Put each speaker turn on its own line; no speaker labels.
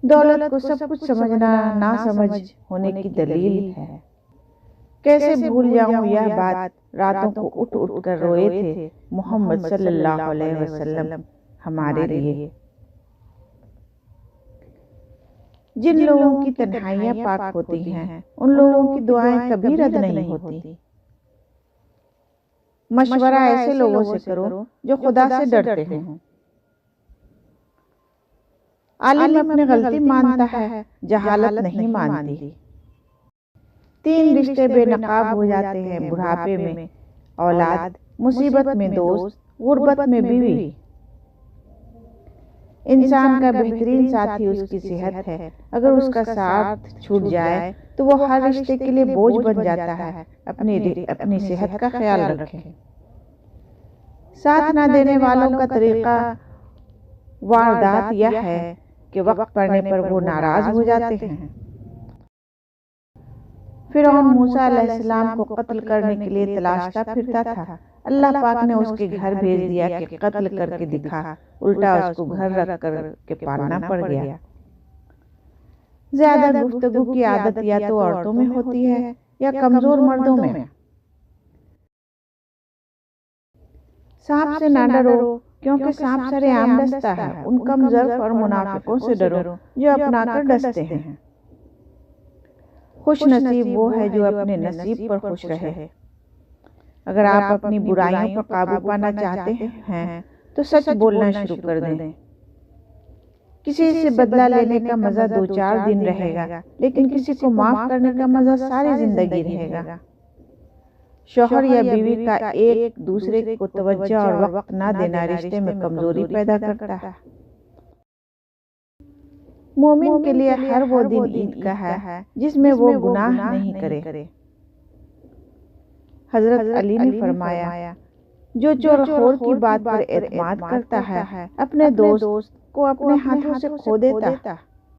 دولت کو سب کچھ سمجھنا نہ سمجھ ہونے کی دلیل ہے۔ کیسے بھول جاؤں یہ بات، راتوں کو اٹھ اٹھ کر روئے تھے محمد صلی اللہ علیہ وسلم ہمارے لیے۔ جن لوگوں کی تنہائیاں پاک ہوتی ہیں ان لوگوں کی دعائیں کبھی رد نہیں ہوتی۔ مشورہ ایسے لوگوں سے کرو جو خدا سے ڈرتے ہوں۔ عالم اپنی غلطی مانتا ہے، جہالت نہیں مانتی۔ 3 رشتے بے نقاب ہو جاتے ہیں، بڑھاپے میں اولاد، مصیبت میں دوست، غربت میں بیوی۔ انسان کا بہترین ساتھی اس کی صحت ہے، اگر اس کا ساتھ چھوٹ جائے تو وہ ہر رشتے کے لیے بوجھ بن جاتا ہے۔ اپنی صحت کا خیال رکھیں۔ ساتھ نہ دینے والوں کا طریقہ واردات یہ ہے کہ وقت پڑنے پر وہ ناراض ہو جاتے ہیں۔ فرعون موسیٰ علیہ السلام کو قتل کرنے کے لیے تلاشتا پھرتا تھا، اللہ پاک نے اس کے گھر بھیج دیا کہ قتل کر کے دکھا، الٹا اس کو گھر رکھ کر کے پالنا پڑ گیا۔ زیادہ گفتگو کی عادت یا تو عورتوں میں ہوتی ہے یا کمزور مردوں میں۔ سانپ سے نہ ڈرو کیونکہ سانپ سر عام ڈستا ہے، ان کم ظرف اور منافقوں سے ڈرو جو اپنا کر ڈستے ہیں۔ خوش نصیب وہ ہے جو اپنے نصیب پر خوش رہے۔ اگر آپ اپنی برائیوں پر قابو پانا چاہتے ہیں تو سچ بولنا شروع کر دیں۔ کسی سے بدلہ لینے کا مزہ 2-4 دن رہے گا، لیکن کسی کو معاف کرنے کا مزہ ساری زندگی رہے گا۔ شوہر یا بیوی کا ایک دوسرے کو توجہ اور وقت نہ دینا رشتے میں کمزوری پیدا کرتا ہے۔ مومن کے لیے ہر وہ دن عید کا ہے جس میں وہ گناہ نہیں کرے۔ حضرت علی نے فرمایا، جو چور خور کی بات پر اعتماد کرتا ہے اپنے دوست کو اپنے ہاتھوں سے کھو دیتا۔